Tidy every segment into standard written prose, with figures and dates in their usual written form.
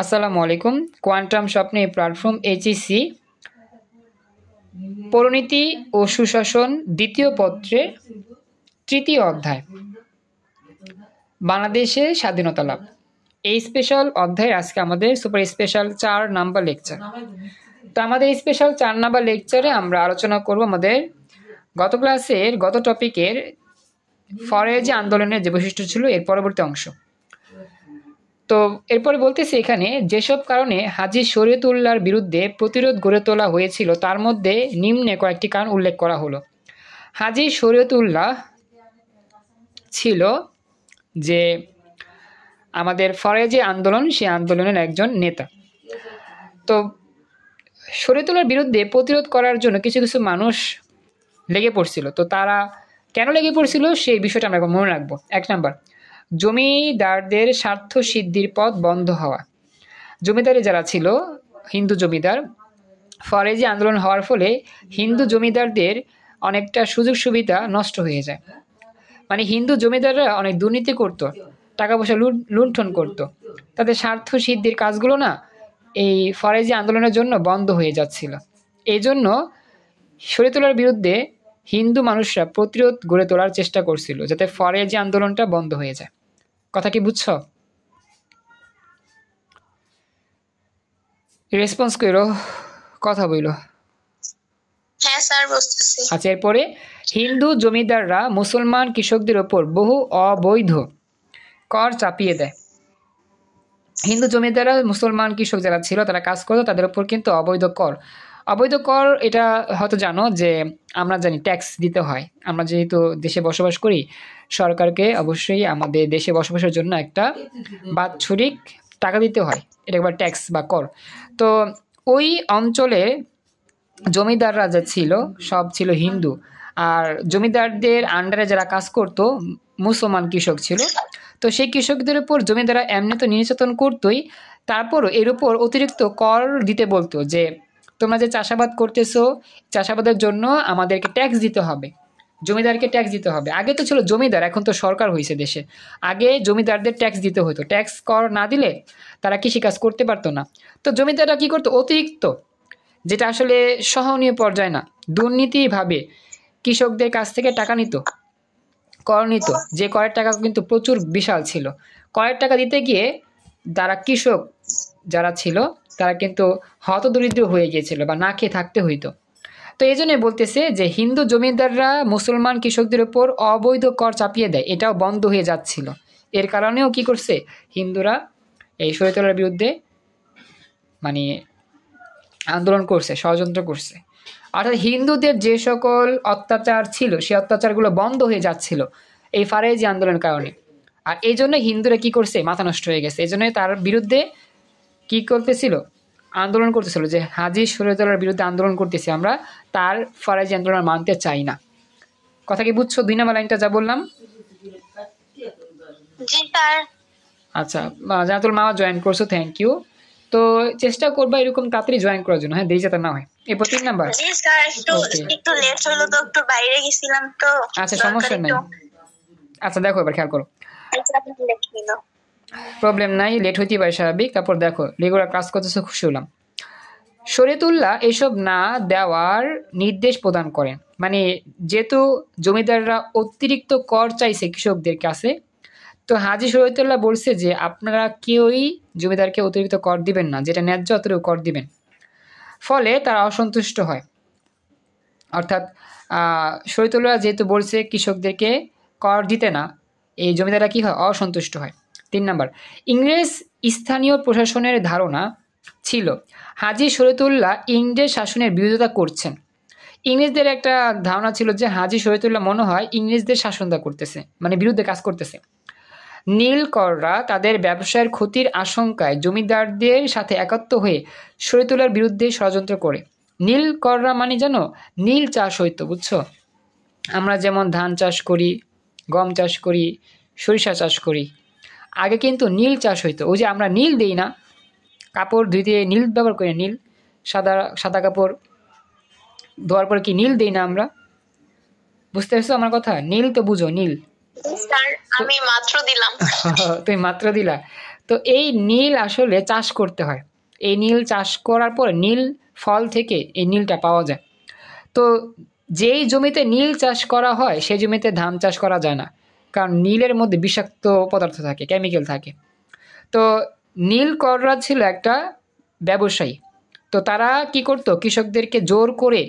আসসালামু আলাইকুম। কোয়ান্টাম স্বপ্নে প্ল্যাটফর্ম এইচইসি পরিণতি ও সুশাসন দ্বিতীয় পত্রে তৃতীয় অধ্যায় বাংলাদেশে স্বাধীনতা লাভ। এই স্পেশাল অধ্যায়ে আজকে আমাদের সুপার স্পেশাল 4 নাম্বার লেকচার। তো আমাদের স্পেশাল 4 নাম্বার লেকচারে আমরা আলোচনা করব আমাদের গত ক্লাসের গত টপিকের ফরেজি আন্দোলনের যে বৈশিষ্ট্য ছিল এর পরবর্তী অংশ। তো এরপরে বলতেছি এখানে যেসব কারণে হাজী শরীয়তুল্লাহর বিরুদ্ধে প্রতিরোধ গড়ে তোলা হয়েছিল তার মধ্যে নিম্নে কয়েকটি কারণ উল্লেখ করা হলো। হাজী শরীয়তুল্লাহ ছিল যে আমাদের ফরেজি আন্দোলন, সেই আন্দোলনের একজন নেতা। তো শরীয়তুল্লাহর বিরুদ্ধে প্রতিরোধ করার জন্য কিছু কিছু মানুষ লেগে পড়ছিল। তো তারা কেন লেগে পড়ছিল সেই বিষয়টা আমরা মনে রাখবো। 1 নাম্বার, জমিদারদের স্বার্থ সিদ্ধির পথ বন্ধ হওয়া। জমিদারি যারা ছিল হিন্দু জমিদার, ফরেজি আন্দোলন হওয়ার ফলে হিন্দু জমিদারদের অনেকটা সুযোগ সুবিধা নষ্ট হয়ে যায়। মানে হিন্দু জমিদাররা অনেক দুর্নীতি করত, টাকা পয়সা লুণ্ঠন করত, তাদের স্বার্থ সিদ্ধির কাজগুলো না এই ফরেজি আন্দোলনের জন্য বন্ধ হয়ে যাচ্ছিল। এই জন্য শরীয়তুল্লাহর বিরুদ্ধে হিন্দু মানুষরা প্রতিরোধ গড়ে তোলার চেষ্টা করছিল যাতে ফরেজি আন্দোলনটা বন্ধ হয়ে যায়। কথা কি বুঝছো? রেসপন্স করো, কথা বইলো। হ্যাঁ স্যার, বুঝতেছি। আচ্ছা, এরপরে হিন্দু জমিদাররা মুসলমান কৃষকদের ওপর বহু অবৈধ কর চাপিয়ে দেয়। হিন্দু জমিদাররা মুসলমান কৃষক যারা ছিল তারা কাজ করতো, তাদের উপর কিন্তু অবৈধ কর এটা হয়তো জানো যে আমরা জানি ট্যাক্স দিতে হয়। আমরা যেহেতু দেশে বসবাস করি, সরকারকে অবশ্যই আমাদের দেশে বসবাসের জন্য একটা বাৎসরিক টাকা দিতে হয়, এটা একবার ট্যাক্স বা কর। তো ওই অঞ্চলে জমিদাররা যা ছিল সব ছিল হিন্দু, আর জমিদারদের আন্ডারে যারা কাজ করতো মুসলমান কৃষক ছিল। তো সেই কৃষকদের উপর জমিদাররা এমনি তো নির্যাতন করতোই, তারপরও এর উপর অতিরিক্ত কর দিতে বলতো যে তোমরা যে চাষাবাদ করতেছো, চাষাবাদের জন্য আমাদেরকে ট্যাক্স দিতে হবে, জমিদারকে ট্যাক্স দিতে হবে। আগে তো ছিল জমিদার, এখন তো সরকার হয়েছে দেশে। আগে জমিদারদের ট্যাক্স দিতে হতো, ট্যাক্স কর না দিলে তারা কৃষিকাজ করতে পারতো না। তো জমিদাররা কী করতো, অতিরিক্ত, যেটা আসলে সহনীয় পর্যায়ে না, দুর্নীতিভাবে কৃষকদের কাছ থেকে টাকা নিত, কর নিত, যে করের টাকা কিন্তু প্রচুর বিশাল ছিল। করের টাকা দিতে গিয়ে যারা কৃষক যারা ছিল তারা কিন্তু হতদরিদ্র হয়ে গিয়েছিল বা না খেয়ে থাকতে হইতো। তো এই জন্যই বলতেছে যে হিন্দু জমিদাররা মুসলমান কৃষকদের উপর অবৈধ কর চাপিয়ে দেয়, এটাও বন্ধ হয়ে যাচ্ছিল। এর কারণেও কি করছে হিন্দুরা এই শরীয়তুল্লাহর বিরুদ্ধে মানে আন্দোলন করছে, ষড়যন্ত্র করছে। অর্থাৎ হিন্দুদের যে সকল অত্যাচার ছিল সেই অত্যাচারগুলো বন্ধ হয়ে যাচ্ছিল এই ফরেজি আন্দোলনের কারণে। আর এই জন্য হিন্দুরা কি করছে, মাথা নষ্ট হয়ে গেছে। এই জন্যই তার বিরুদ্ধে কি করতেছিল, আন্দোলন করতেছিল যে হাজী শরীয়তুল্লাহর বিরুদ্ধে আন্দোলন করতেছি আমরা, তার ফরেজি আন্দোলন মানতে চাই না। কথা কি বুঝছো? 2 নম্বর লাইনটা যা বললাম। জি স্যার। আচ্ছা, জানাতুল মামা জয়েন করছো, থ্যাংক ইউ। তো চেষ্টা করবা এরকম তাড়াতাড়ি জয়েন করার জন্য, হ্যাঁ, দেরি যাতে না হয়। এরপর 3 নাম্বার। জি স্যার, একটু লেট হলো তো, একটু বাইরে গেছিলাম তো। আচ্ছা, সমস্যা নাই। আচ্ছা দেখো, এবার খেয়াল করো, প্রবলেম নাই, লেট হইতেই পারে, স্বাভাবিক। তারপর দেখো রেগুলার ক্লাস করতেছো, খুশি হলাম। শরীয়তুল্লাহ এসব না দেওয়ার নির্দেশ প্রদান করেন। মানে যেহেতু জমিদাররা অতিরিক্ত কর চাইছে কৃষকদের কাছে, তো হাজী শরীয়তুল্লাহ বলছে যে আপনারা কেউই জমিদারকে অতিরিক্ত কর দিবেন না, যেটা ন্যায্য অতিরিক্ত কর দিবেন। ফলে তারা অসন্তুষ্ট হয়। অর্থাৎ শরীয়তুল্লাহ যেহেতু বলছে কৃষকদেরকে কর দিতে না, এই জমিদাররা কী হয়, অসন্তুষ্ট হয়। 3 নাম্বার, ইংরেজ স্থানীয় প্রশাসনের ধারণা ছিল হাজী শরীয়তুল্লাহ ইংরেজ শাসনের বিরোধিতা করছেন। ইংরেজদের একটা ধারণা ছিল যে হাজী শরীয়তুল্লাহ মনে হয় ইংরেজদের শাসনতা করতেছে, মানে বিরুদ্ধে কাজ করতেছে। নীলকররা তাদের ব্যবসায়ের ক্ষতির আশঙ্কায় জমিদারদের সাথে একাত্ম হয়ে শরীয়তুল্লাহর বিরুদ্ধে ষড়যন্ত্র করে। নীলকররা মানে জানো, নীল চাষ হইতো, বুঝছো? আমরা যেমন ধান চাষ করি, গম চাষ করি, সরিষা চাষ করি, আগে কিন্তু নীল চাষ হইতো। ওই যে আমরা নীল দিই না, কাপড় ধুইতে নীল ব্যবহার করি, নীল, সাদা কাপড় ধোয়ার পরে কি নীল দিই না আমরা? বুঝতে পারছো আমার কথা? নীল তো বুঝো, নীল। স্যার আমি মাত্র দিলাম। তুমি মাত্র দিলা? তো এই নীল আসলে চাষ করতে হয়, এই নীল চাষ করার পর নীল ফল থেকে এই নীলটা পাওয়া যায়। তো যেই জমিতে নীল চাষ করা হয় সেই জমিতে ধান চাষ করা যায় না, কারণ নীলের মধ্যে বিষাক্ত পদার্থ থাকে, কেমিক্যাল থাকে। তো নীলকররা ছিল একটা ব্যবসায়ী। তো তারা কি করতো, কৃষকদেরকে জোর করে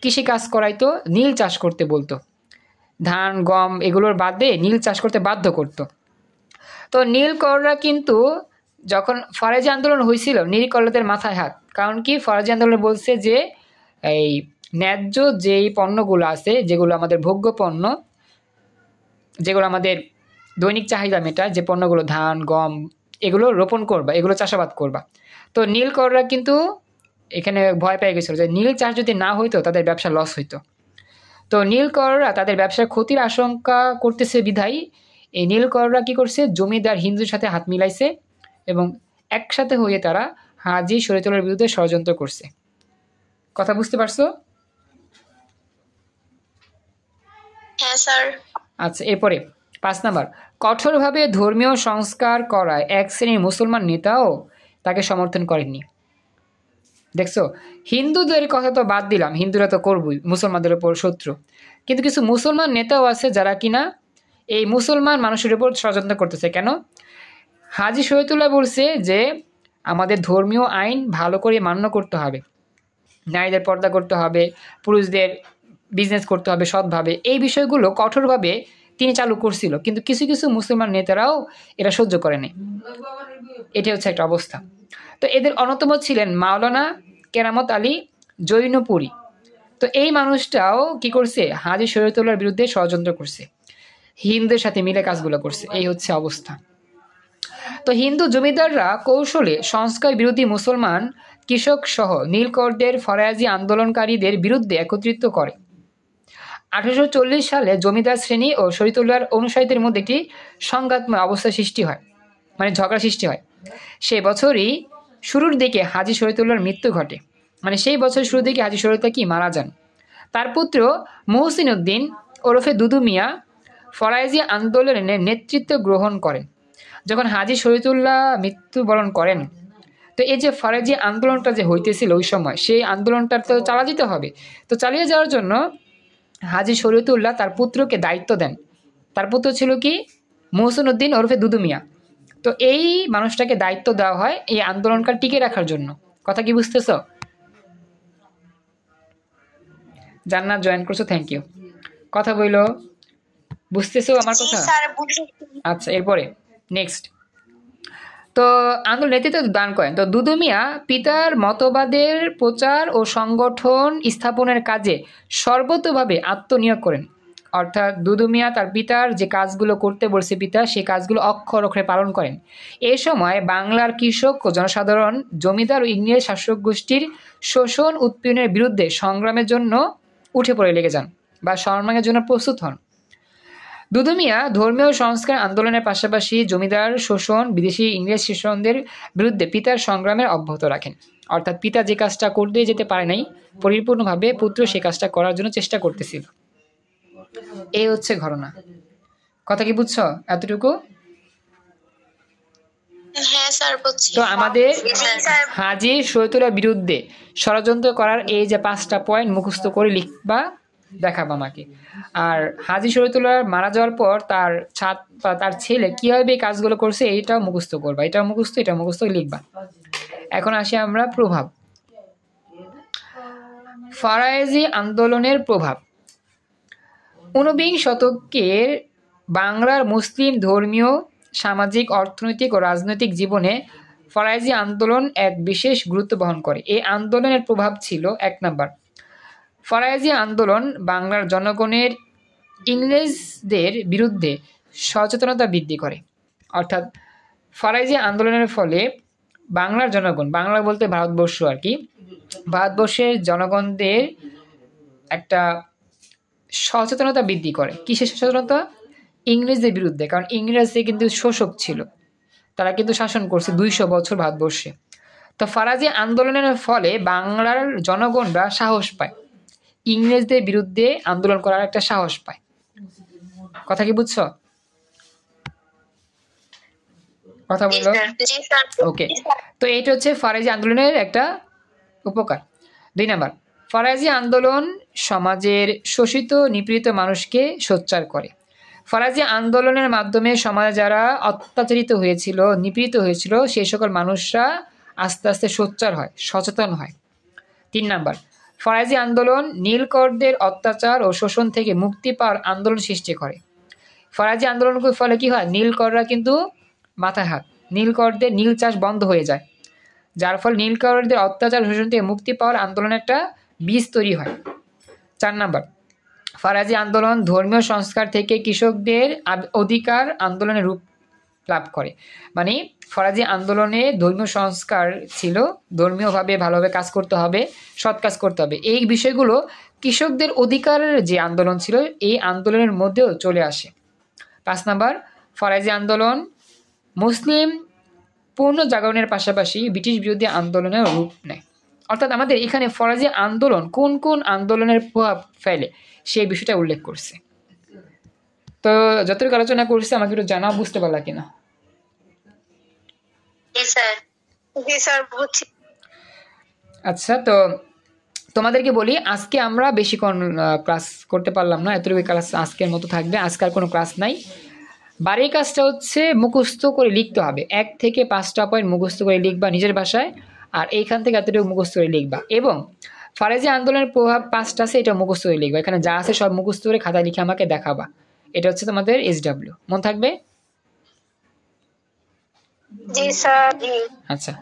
কৃষি কাজ করাইতো, নীল চাষ করতে বলতো, ধান গম এগুলোর বাদে নীল চাষ করতে বাধ্য করতো। তো নীলকররা কিন্তু যখন ফরাজি আন্দোলন হয়েছিল, নীলকরদের মাথায় হাত। কারণ কি, ফরাজি আন্দোলন বলছে যে এই ন্যায্য যেই পণ্যগুলো আছে, যেগুলো আমাদের ভোগ্য পণ্য, যেগুলো আমাদের দৈনিক চাহিদা মেটায়, যে পণ্যগুলো ধান গম এগুলো রোপণ করবা, এগুলো চাষাবাদ করবা। তো নীলকররা কিন্তু এখানে ভয় পেয়ে গেছিল যে নীল চাষ যদি না হইতো তাদের ব্যবসা লস হইতো। তো নীলকররা তাদের ব্যবসার ক্ষতির আশঙ্কা করতেছে বিধায় এই নীলকররা কি করছে, জমিদার হিন্দুর সাথে হাত মিলাইছে এবং একসাথে হয়ে তারা হাজী শরীয়তুল্লাহর বিরুদ্ধে ষড়যন্ত্র করছে। কথা বুঝতে পারছো? হ্যাঁ স্যার। আচ্ছা, এরপরে 5 নাম্বার, কঠোরভাবে ধর্মীয় সংস্কার করায় এক শ্রেণীর মুসলমান নেতাও তাকে সমর্থন করেননি। দেখছো, হিন্দুদের কথা তো বাদ দিলাম, হিন্দুরা তো করবই, মুসলমানদের উপর শত্রু, কিন্তু কিছু মুসলমান নেতাও আছে যারা কিনা এই মুসলমান মানুষের উপর ষড়যন্ত্র করতেছে। কেন? হাজী শরীয়তুল্লাহ বলছে যে আমাদের ধর্মীয় আইন ভালো করে মান্য করতে হবে, নারীদের পর্দা করতে হবে, পুরুষদের বিজনেস করতে হবে সৎভাবে, এই বিষয়গুলো কঠোরভাবে তিনি চালু করছিল। কিন্তু কিছু কিছু মুসলমান নেতারাও এটা সহ্য করেনি। এটা হচ্ছে একটা অবস্থা। তো এদের অন্যতম ছিলেন মাওলানা কেরামত আলী জৈনপুরী। তো এই মানুষটাও কি করছে, হাজী শরীয়তুল্লাহর বিরুদ্ধে ষড়যন্ত্র করছে, হিন্দুদের সাথে মিলে কাজগুলো করছে। এই হচ্ছে অবস্থা। তো হিন্দু জমিদাররা কৌশলে সংস্কার বিরোধী মুসলমান কৃষক সহ নীলকরদের ফরাজি আন্দোলনকারীদের বিরুদ্ধে একত্রিত করে। 1840 সালে জমিদার শ্রেণী ও শরীয়তুল্লাহর অনুসারীদের মধ্যে একটি সংঘাতময় অবস্থা সৃষ্টি হয়, মানে ঝগড়া সৃষ্টি হয়। সেই বছরই শুরুর দিকে হাজী শরীয়তুল্লাহর মৃত্যু ঘটে, মানে সেই বছর শুরুর দিকে হাজী শরীয়তুল্লাহ কি মারা যান। তার পুত্র মহসিন উদ্দিন ওরফে দুদু মিয়া ফরাজি আন্দোলনের নেতৃত্ব গ্রহণ করেন। যখন হাজী শরীয়তুল্লাহ মৃত্যুবরণ করেন, তো এই যে ফরাজি আন্দোলনটা যে হইতেছিল ওই সময়, সেই আন্দোলনটা তো চালা দিতে হবে। তো চালিয়ে যাওয়ার জন্য হাজী শরীয়তুল্লাহ তার পুত্রকে দায়িত্ব দেন। তার পুত্র ছিল কি, মহসিন উদ্দিন ওরফে দুদু মিয়া। তো এই মানুষটাকে দায়িত্ব দেওয়া হয় এই আন্দোলনটা টিকে রাখার জন্য। কথা কি বুঝতেছ? জান্নাত জয়েন করছো, থ্যাংক ইউ। কথা বইলো, বুঝতেছো আমার জি কথা? স্যার বুঝেছি। আচ্ছা, এরপরে নেক্সট। তো আন্দোলন নেতৃত্ব দান করেন। তো দুদু মিয়া পিতার মতবাদের প্রচার ও সংগঠন স্থাপনের কাজে সর্বতোভাবে আত্মনিয়োগ করেন। অর্থাৎ দুদু মিয়া তার পিতার যে কাজগুলো করতে বলছে পিতা, সেই কাজগুলো অক্ষর অক্ষরে পালন করেন। এ সময় বাংলার কৃষক ও জনসাধারণ জমিদার ও ইংরেজ শাসক গোষ্ঠীর শোষণ উৎপীড়নের বিরুদ্ধে সংগ্রামের জন্য উঠে পড়ে লেগে যান বা সংগ্রামের জন্য প্রস্তুত হন। দুদু মিয়া ধর্মীয় সংস্কার আন্দোলনের পাশাপাশি জমিদার শোষণ, বিদেশি ইংরেজ শাসনদের বিরুদ্ধে পিতার সংগ্রামের অব্যাহত রাখেন। অর্থাৎ পিতা যে কাজটা করতে যেতে পারে নাই পরিপূর্ণভাবে, পুত্র সে কাজটা করার জন্য চেষ্টা করতেছিল। এই হচ্ছে ঘটনা। কথা কি বুঝছো এতটুকু? হ্যাঁ স্যার বুঝছি। তো আমাদের জি স্যার। হাজী শরীয়তুল্লাহর বিরুদ্ধে ষড়যন্ত্র করার এই যে 5টা পয়েন্ট মুখস্থ করে লিখবা, দেখাবা আমাকে। আর হাজী শরীয়তুল্লাহ মারা যাওয়ার পর তার তার ছেলে কিভাবে এই কাজগুলো করছে এইটাও মুখস্থ করবা, এটাও মুখস্থ, এটা মুখস্থ লিখবা। এখন আসি আমরা প্রভাব। ফরায়েজি আন্দোলনের প্রভাব। 19 শতকের বাংলার মুসলিম ধর্মীয়, সামাজিক, অর্থনৈতিক ও রাজনৈতিক জীবনে ফরায়েজি আন্দোলন এক বিশেষ গুরুত্ব বহন করে। এই আন্দোলনের প্রভাব ছিল 1 নাম্বার, ফরায়েজি আন্দোলন বাংলার জনগণের ইংরেজদের বিরুদ্ধে সচেতনতা বৃদ্ধি করে। অর্থাৎ ফরায়েজি আন্দোলনের ফলে বাংলার জনগণ, বাংলা বলতে ভারতবর্ষ আর কি, ভারতবর্ষের জনগণদের একটা সচেতনতা বৃদ্ধি করে। কিসের সচেতনতা? ইংরেজদের বিরুদ্ধে। কারণ ইংরেজদের কিন্তু শোষক ছিল, তারা কিন্তু শাসন করছে 200 বছর ভারতবর্ষে। তো ফরাজি আন্দোলনের ফলে বাংলার জনগণরা সাহস পায়, ইংরেজদের বিরুদ্ধে আন্দোলন করার একটা সাহস পায়। কথা কি বুঝছো? কথা জি বললো। স্যার জি স্যার ওকে, তো এটা হচ্ছে ফরাজি আন্দোলনের একটা উপকার। 2 নাম্বার, ফরাজি আন্দোলন সমাজের শোষিত নিপীড়িত মানুষকে সোচ্চার করে। ফরাজি আন্দোলনের মাধ্যমে সমাজে যারা অত্যাচারিত হয়েছিল, নিপীড়িত হয়েছিল, সেই সকল মানুষরা আস্তে আস্তে সোচ্চার হয়, সচেতন হয়। 3 নাম্বার, ফরাজি আন্দোলন নীলকরদের অত্যাচার ও শোষণ থেকে মুক্তি পাওয়ার আন্দোলন সৃষ্টি করে। ফরাজি আন্দোলনের ফলে কি হয়, নীলকররা কিন্তু মাথায় হাত, নীলকরদের নীল চাষ বন্ধ হয়ে যায়, যার ফলে নীলকরদের অত্যাচার ও শোষণ থেকে মুক্তি পাওয়ার আন্দোলনের একটা বীজ তৈরি হয়। 4 নাম্বার, ফরাজি আন্দোলন ধর্মীয় সংস্কার থেকে কৃষকদের অধিকার আন্দোলনের রূপ লাভ করে। মানে ফরাজি আন্দোলনে ধর্মীয় সংস্কার ছিল, ধর্মীয়ভাবে ভালোভাবে কাজ করতে হবে, সৎ কাজ করতে হবে, এই বিষয়গুলো কৃষকদের অধিকারের যে আন্দোলন ছিল এই আন্দোলনের মধ্যেও চলে আসে। 5 নাম্বার, ফরাজি আন্দোলন মুসলিম পূর্ণ জাগরণের পাশাপাশি ব্রিটিশ বিরোধী আন্দোলনের রূপ নেয়। অর্থাৎ আমাদের এখানে ফরাজি আন্দোলন কোন কোন আন্দোলনের প্রভাব ফেলে সেই বিষয়টা উল্লেখ করছে। তো যতটুকু আলোচনা করছে আমাকে একটু জানাও, বুঝতে পারলা কিনা? জি স্যার জি স্যার বুঝছি। আচ্ছা, তো তোমাদেরকে বলি, আজকে আমরা বেশিক্ষণ ক্লাস করতে পারলাম না, এতটুকু ক্লাস আজকের মতো থাকবে। আজকে আর কোনো ক্লাস নাই। বাড়ির কাজটা হচ্ছে মুখস্থ করে লিখতে হবে, 1 থেকে 5টা পয়েন্ট মুখস্থ করে লিখবা নিজের ভাষায়, আর এইখান থেকে এতটুকু মুখস্থ করে লিখবা। এবং ফরাজি আন্দোলনের প্রভাব 5টা আছে, এটা মুখস্থ করে লিখবা। এখানে যা আছে সব মুখস্থ করে খাতায় লিখে আমাকে দেখাবা। এটা হচ্ছে তোমাদের SW, মন থাকবে? জি স্যার জি। আচ্ছা,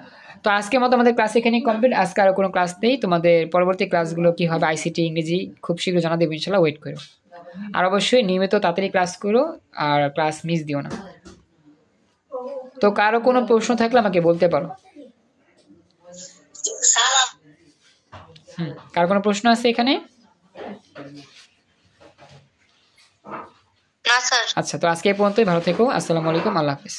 তো আজকের মতো আমাদের ক্লাস এখানেই কমপ্লিট। আজকে আরও কোনো ক্লাস নেই। তোমাদের পরবর্তী ক্লাসগুলো কী হবে, ICT ইংরেজি খুব শীঘ্র জানা দেবো ইনশাল্লাহ, ওয়েট করো। আর অবশ্যই নিয়মিত তাড়াতাড়ি ক্লাস করো, আর ক্লাস মিস দিও না। তো কারো কোনো প্রশ্ন থাকলে আমাকে বলতে পারো। কার কোনো প্রশ্ন আছে এখানে? না স্যার। আচ্ছা, তো আজকে এই পর্যন্তই। ভালো থেকো। আসসালামু আলাইকুম। আল্লাহ হাফেজ।